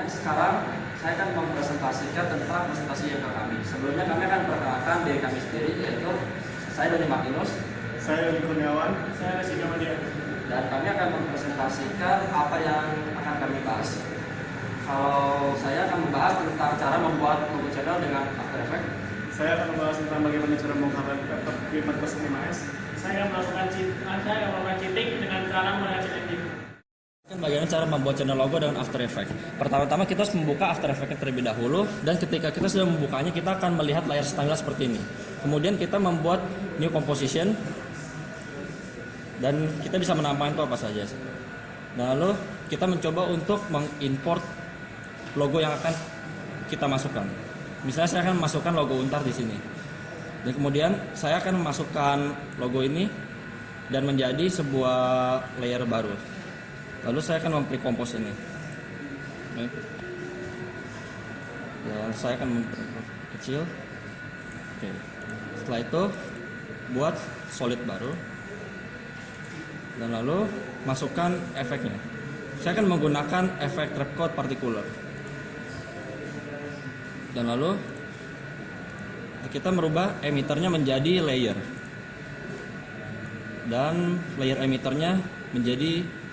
Sekarang saya akan mempresentasikan tentang presentasi yang kami. Sebelumnya kami akan perkenalkan diri kami sendiri, yaitu saya Doni Martinus, saya Doni Kurniawan, saya Resika Madia. dan kami akan mempresentasikan apa yang akan kami bahas. Kalau saya akan membahas tentang cara membuat logo channel dengan After Effects. saya akan membahas tentang bagaimana cara menggunakan laptop V405S. Saya melakukan cheating dengan cara menggunakan editing. Bagaimana cara membuat channel logo dengan After Effects. Pertama-tama kita harus membuka After Effects terlebih dahulu, dan ketika kita sudah membukanya kita akan melihat layar setangga seperti ini. Kemudian kita membuat new composition, dan kita bisa menambahkan itu apa saja. Nah, lalu kita mencoba untuk mengimport logo yang akan kita masukkan. Misalnya saya akan masukkan logo Untar di sini, dan kemudian saya akan memasukkan logo ini dan menjadi sebuah layer baru. Lalu saya akan compose ini. Dan saya akan kecil. Oke. Setelah itu buat solid baru. Dan lalu masukkan efeknya. Saya akan menggunakan efek trapcode particular. Dan lalu kita merubah emitternya menjadi layer. Dan layer emitternya menjadi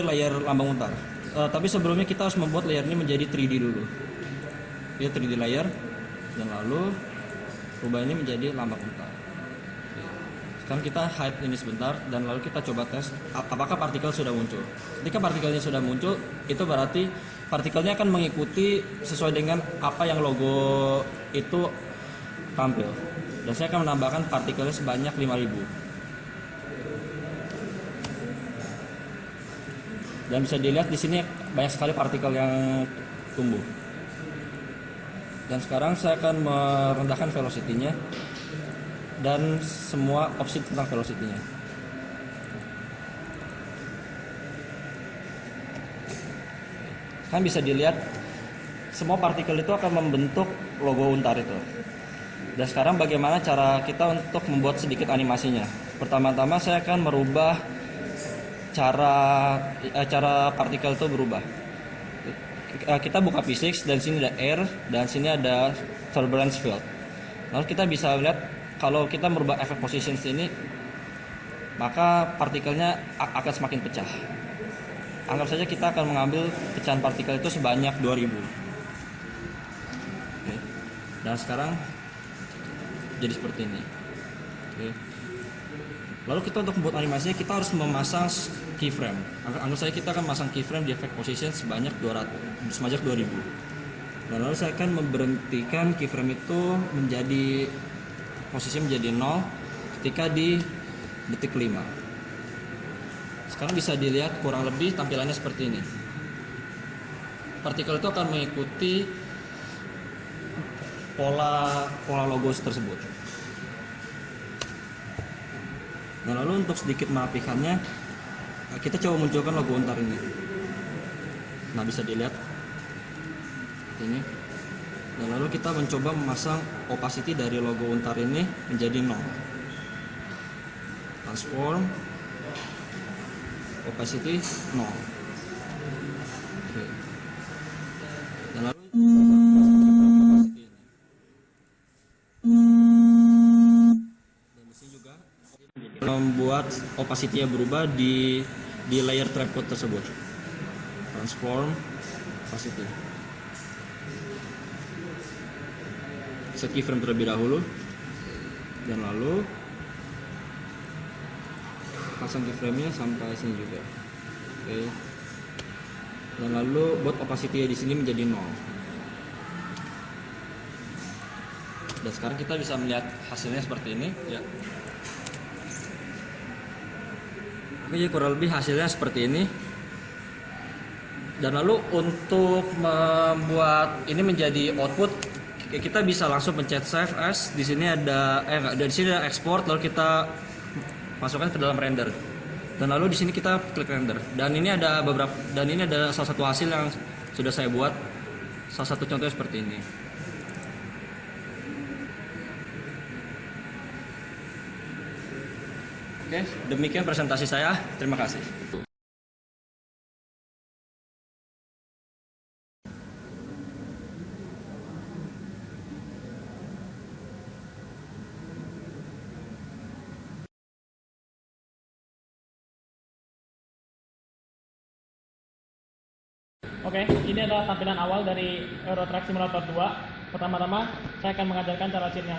layer lambang Untar. Tapi sebelumnya kita harus membuat layer ini menjadi 3D dulu. Ini 3D layer, dan lalu rubah ini menjadi lambang Untar. Sekarang kita hide ini sebentar, dan lalu kita coba tes apakah partikel sudah muncul. Ketika partikelnya sudah muncul, itu berarti partikelnya akan mengikuti sesuai dengan apa yang logo itu tampil. Dan saya akan menambahkan partikelnya sebanyak 5000. Dan bisa dilihat di sini banyak sekali partikel yang tumbuh. Dan sekarang saya akan merendahkan velocity-nya dan semua opsi tentang velocity-nya. Kan bisa dilihat semua partikel itu akan membentuk logo Untar itu. Dan sekarang bagaimana cara kita untuk membuat sedikit animasinya? Pertama-tama saya akan merubah cara partikel itu berubah. Kita buka physics, dan sini ada air, dan sini ada turbulence field. Lalu kita bisa lihat kalau kita merubah efek positions ini, maka partikelnya akan semakin pecah. Anggap saja kita akan mengambil pecahan partikel itu sebanyak 2000. Oke. Dan sekarang jadi seperti ini. Oke. Lalu kita untuk membuat animasinya kita harus memasang keyframe. Anggap saja kita akan memasang keyframe di effect position sebanyak 2000. Dan lalu saya akan memberhentikan keyframe itu menjadi posisi menjadi 0 ketika di detik 5. Sekarang bisa dilihat kurang lebih tampilannya seperti ini. Partikel itu akan mengikuti pola logo tersebut. Nah, lalu untuk sedikit merapikannya, kita coba munculkan logo Untar ini. Nah, bisa dilihat ini. Dan lalu kita mencoba memasang opacity dari logo Untar ini menjadi 0. Transform opacity 0. Oke. Dan lalu membuat opacity-nya berubah di layer trapcode tersebut. Transform opacity. Set keyframe terlebih dahulu, dan lalu pasang keyframe-nya sampai sini juga. Oke. Dan lalu buat opacity-nya di sini menjadi 0. Dan sekarang kita bisa melihat hasilnya seperti ini, ya. Oke, kurang lebih hasilnya seperti ini. Dan lalu untuk membuat ini menjadi output, kita bisa langsung pencet save as. Di sini ada di sini ada export, lalu kita masukkan ke dalam render. Dan lalu di sini kita klik render. Dan ini ada salah satu hasil yang sudah saya buat. Salah satu contohnya seperti ini. Oke, demikian presentasi saya. Terima kasih. Oke, ini adalah tampilan awal dari Euro Truck Simulator 2. Pertama-tama, saya akan mengajarkan cara cheat-nya.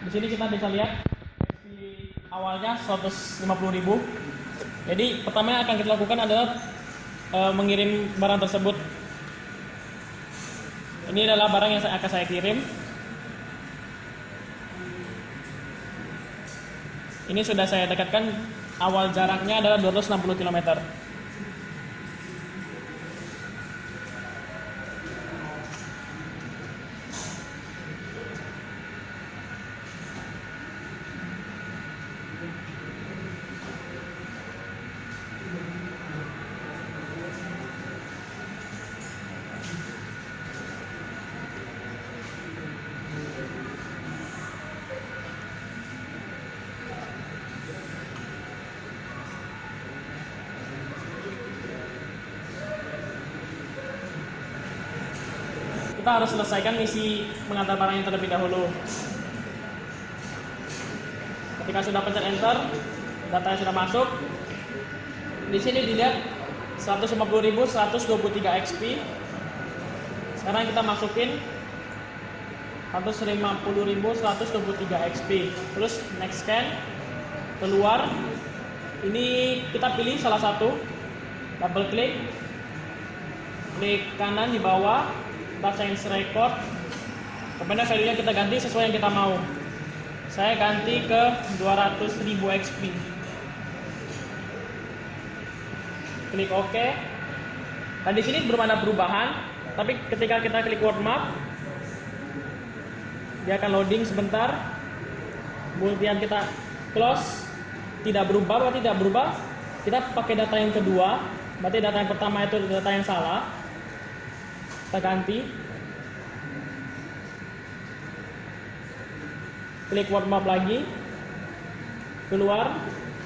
Di sini kita bisa lihat XP awalnya 150.000. Jadi pertama yang akan kita lakukan adalah mengirim barang tersebut. Ini adalah barang yang akan saya kirim. Ini sudah saya dekatkan, awal jaraknya adalah 260 km. Kita harus selesaikan misi mengantar barang yang terlebih dahulu. Ketika sudah pencet enter, datanya sudah masuk. Di sini dilihat 150.123 XP. Sekarang kita masukin 150.123 XP. Terus next scan, keluar. Ini kita pilih salah satu, double klik kanan di bawah. Kita change record, kemudian value-nya kita ganti sesuai yang kita mau. Saya ganti ke 200.000 XP. Klik OK. Dan di sini belum ada perubahan, tapi ketika kita klik world map, dia akan loading sebentar. Kemudian kita close, tidak berubah, berarti tidak berubah. Kita pakai data yang kedua, berarti data yang pertama itu data yang salah. Kita ganti, klik world map lagi, keluar.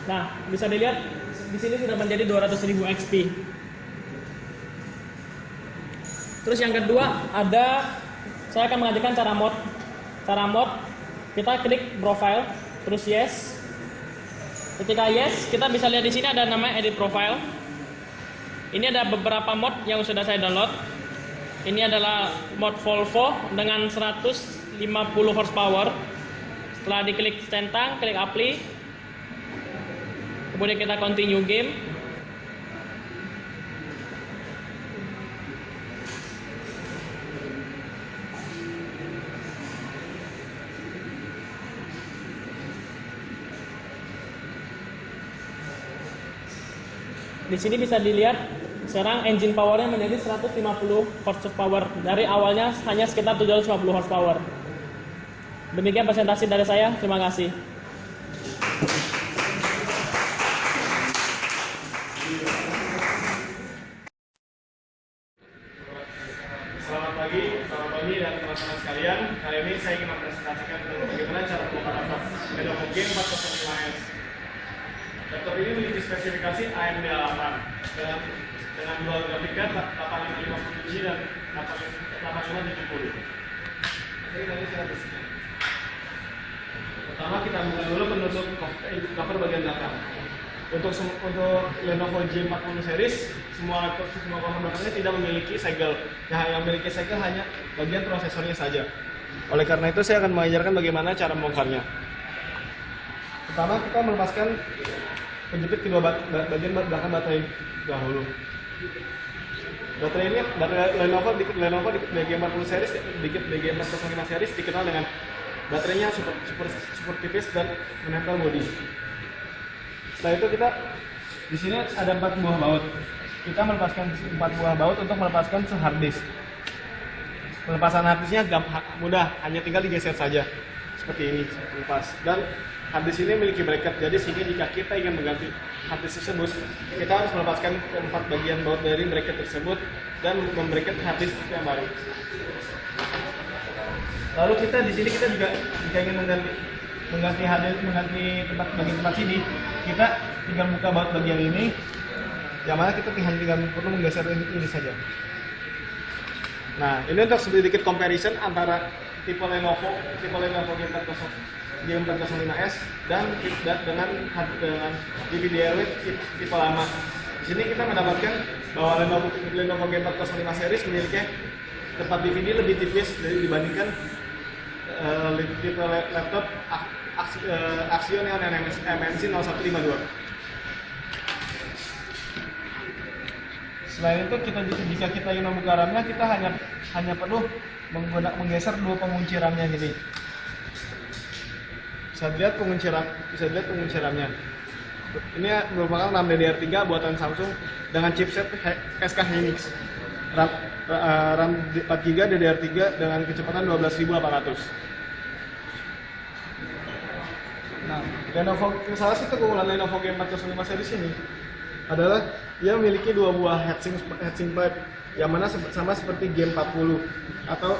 Nah, bisa dilihat di sini sudah menjadi 200.000 XP. Terus yang kedua ada, saya akan mengajarkan cara mod. Cara mod, kita klik profile, terus yes. Ketika yes, kita bisa lihat di sini ada namanya edit profile. Ini ada beberapa mod yang sudah saya download. Ini adalah mod Volvo dengan 150 horsepower. Setelah diklik centang, klik apply. Kemudian kita continue game. Di sini bisa dilihat sekarang engine powernya menjadi 150 horsepower. Dari awalnya hanya sekitar 750 horsepower. Demikian presentasi dari saya. Terima kasih. Selamat pagi dan teman-teman sekalian. Kali ini saya ingin mempresentasikan bagaimana cara membongkar Lenovo G405S. Laptop ini memiliki spesifikasi AMD 8 dengan dual graphic card 8550G dan 8570. Pertama kita buka dulu penutup cover bagian belakang. Untuk Lenovo G40 series, semua cover belakangnya tidak memiliki segel. Yang memiliki segel hanya bagian prosesornya saja. Oleh karena itu saya akan mengajarkan bagaimana cara membongkarnya. Pertama kita melepaskan penjepit kedua bagian belakang baterai dahulu. Baterai ini Lenovo G40 series, G405 series dikenal dengan baterainya super tipis dan menempel bodi. Setelah itu kita di sini ada 4 buah baut. Kita melepaskan 4 buah baut untuk melepaskan hard disk. Pelepasan hard disknya mudah, hanya tinggal digeser saja seperti ini, lepas. Dan hard disk ini memiliki bracket, jadi sehingga jika kita ingin mengganti hard disk tersebut, kita harus melepaskan 4 bagian baut dari bracket tersebut dan membracket hard disk yang baru. Lalu kita di sini kita juga jika ingin mengganti bagian tempat CD, kita tinggal buka baut bagian ini, yang mana kita tinggal perlu menggeser ini saja. Nah, ini untuk sedikit comparison antara tipe Lenovo G405S dan dengan DVD airwave tipe lama. Di sini kita mendapatkan bahwa Lenovo G405 series memiliki tempat DVD lebih tipis dibandingkan tipe laptop Axion Neon MNC 0152. Selain itu, jika kita ingin membuka RAM-nya, kita hanya perlu menggeser dua pengunci RAM-nya ini. Bisa dilihat pengunci RAM-nya. Ini merupakan RAM DDR3 buatan Samsung dengan chipset SK Hynix. RAM 4GB DDR3 dengan kecepatan 12.800. Nah, salah satu keunggulan Lenovo G405 series ini adalah ia memiliki dua buah heatsink pipe yang mana sama seperti G40 atau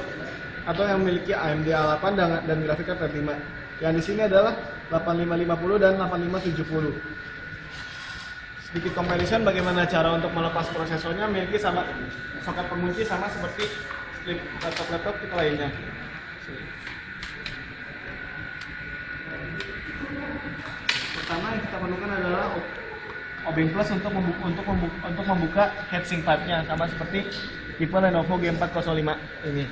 yang memiliki AMD A8 dan grafik card 5. Yang di sini adalah 8550 dan 8570. Sedikit comparison bagaimana cara untuk melepas prosesornya, memiliki sama soket pengunci sama seperti laptop kita lainnya. Pertama yang kita perlukan adalah Obeng Plus untuk membuka heatsink pipe-nya, sama seperti tipe Lenovo G405 ini.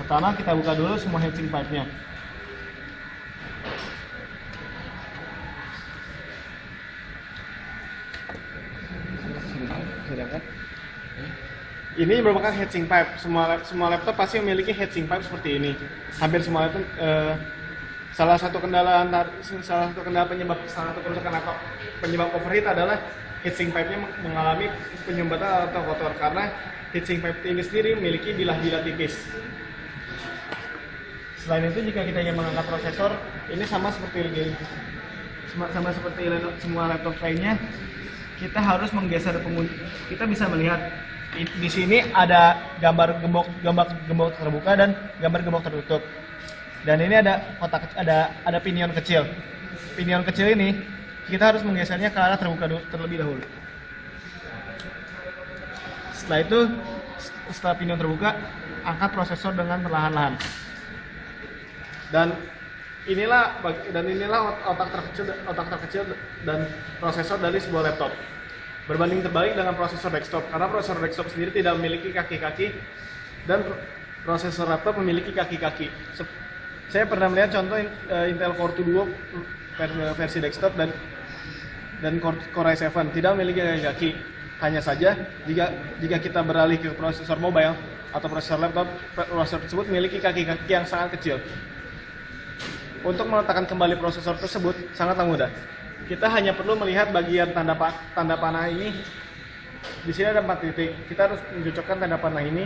Pertama kita buka dulu semua heatsink pipe-nya. Ini merupakan heatsink pipe. Semua laptop pasti memiliki heatsink pipe seperti ini. Hampir semua laptop. Salah satu kerusakan atau penyebab overheat adalah heatsink pipe-nya mengalami penyumbatan atau kotor karena heatsink pipe ini sendiri memiliki bilah-bilah tipis. Selain itu, jika kita ingin mengangkat prosesor, ini sama seperti semua laptop lainnya, kita harus menggeser pengunci. Kita bisa melihat di sini ada gambar gembok terbuka dan gambar gembok tertutup. Dan ini ada pinion kecil. Pinion kecil ini kita harus menggesernya ke arah terbuka terlebih dahulu. Setelah itu, setelah pinion terbuka, angkat prosesor dengan perlahan-lahan. Dan inilah otak terkecil dan prosesor dari sebuah laptop. Berbanding terbalik dengan prosesor desktop, karena prosesor desktop sendiri tidak memiliki kaki-kaki dan prosesor laptop memiliki kaki-kaki. Saya pernah melihat contoh Intel Core 2 Duo versi desktop dan Core i7 tidak memiliki kaki-kaki. Hanya saja jika kita beralih ke prosesor mobile atau prosesor laptop, prosesor tersebut memiliki kaki-kaki yang sangat kecil. Untuk meletakkan kembali prosesor tersebut sangatlah mudah. Kita hanya perlu melihat bagian tanda panah ini. Di sini ada 4 titik. Kita harus mencocokkan tanda panah ini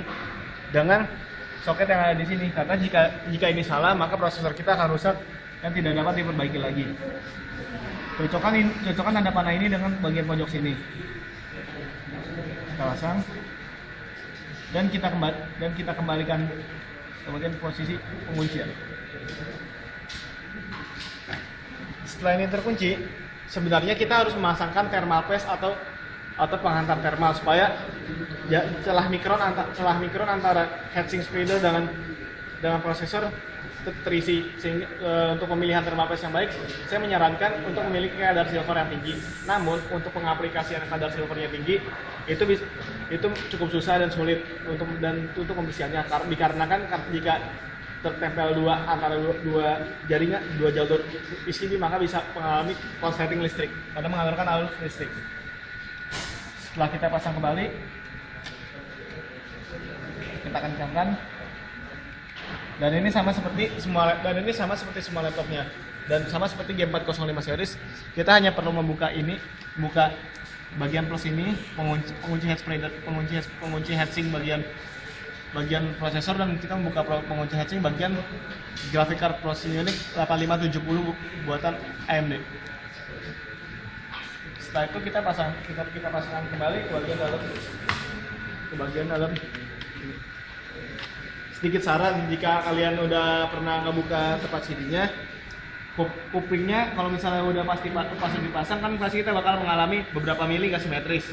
dengan soket yang ada di sini. Karena jika ini salah, maka prosesor kita akan rusak dan tidak dapat diperbaiki lagi. Cocokkan tanda panah ini dengan bagian pojok sini. Kita pasang dan kita kembalikan ke bagian posisi penguncian. Setelah ini terkunci, sebenarnya kita harus memasangkan thermal paste atau penghantar thermal supaya celah mikron antara heatsink spreader dengan prosesor terisi. Sehingga untuk pemilihan thermal paste yang baik, saya menyarankan untuk memiliki kadar silver yang tinggi. Namun untuk pengaplikasian kadar silvernya tinggi itu cukup susah dan sulit untuk pembersihannya, dikarenakan jika tertempel antara dua jaringan, dua jalur PCB, maka bisa mengalami konsleting listrik pada mengalirkan arus listrik. Setelah kita pasang kembali, kita kencangkan, dan ini sama seperti semua laptopnya, dan sama seperti G405 series. Kita hanya perlu membuka bagian plus ini, pengunci heatsink bagian prosesor, dan kita membuka pengunci heatsink bagian graphic card Processing Unit 8570 buatan AMD. Setelah itu kita pasangkan kembali ke bagian dalam. Sedikit saran, jika kalian udah pernah ngebuka tempat CD-nya, Kupingnya kalau misalnya udah pasti dipasang kan pasti kita bakal mengalami beberapa mili gak simetris.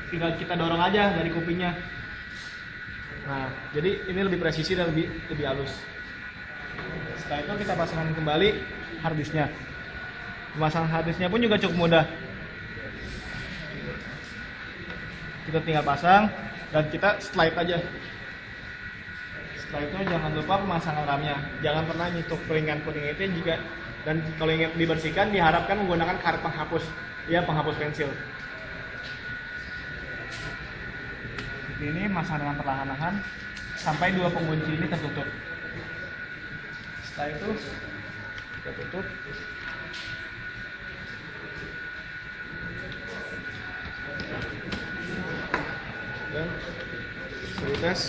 Tinggal kita dorong aja dari kupingnya. Nah, jadi ini lebih presisi dan lebih halus. Setelah itu kita pasangkan kembali harddisknya. Pemasangan harddisknya pun juga cukup mudah. Kita tinggal pasang dan kita slide aja. Setelah itu jangan lupa pemasangan RAM-nya. Jangan pernah nyentuh piringan kuning itu juga. Dan kalau ingin dibersihkan diharapkan menggunakan karet penghapus. Ya, penghapus pensil. Seperti ini masang dengan perlahan-lahan sampai dua pengunci ini tertutup. Setelah itu kita tutup. Dan tes.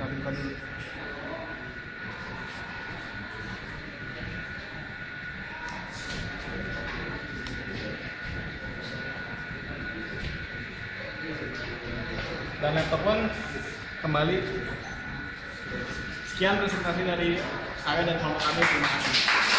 Buka dulu. Dan laptop pun kembali. Sekian presentasi dari saya dan kelompok kami. Terima kasih.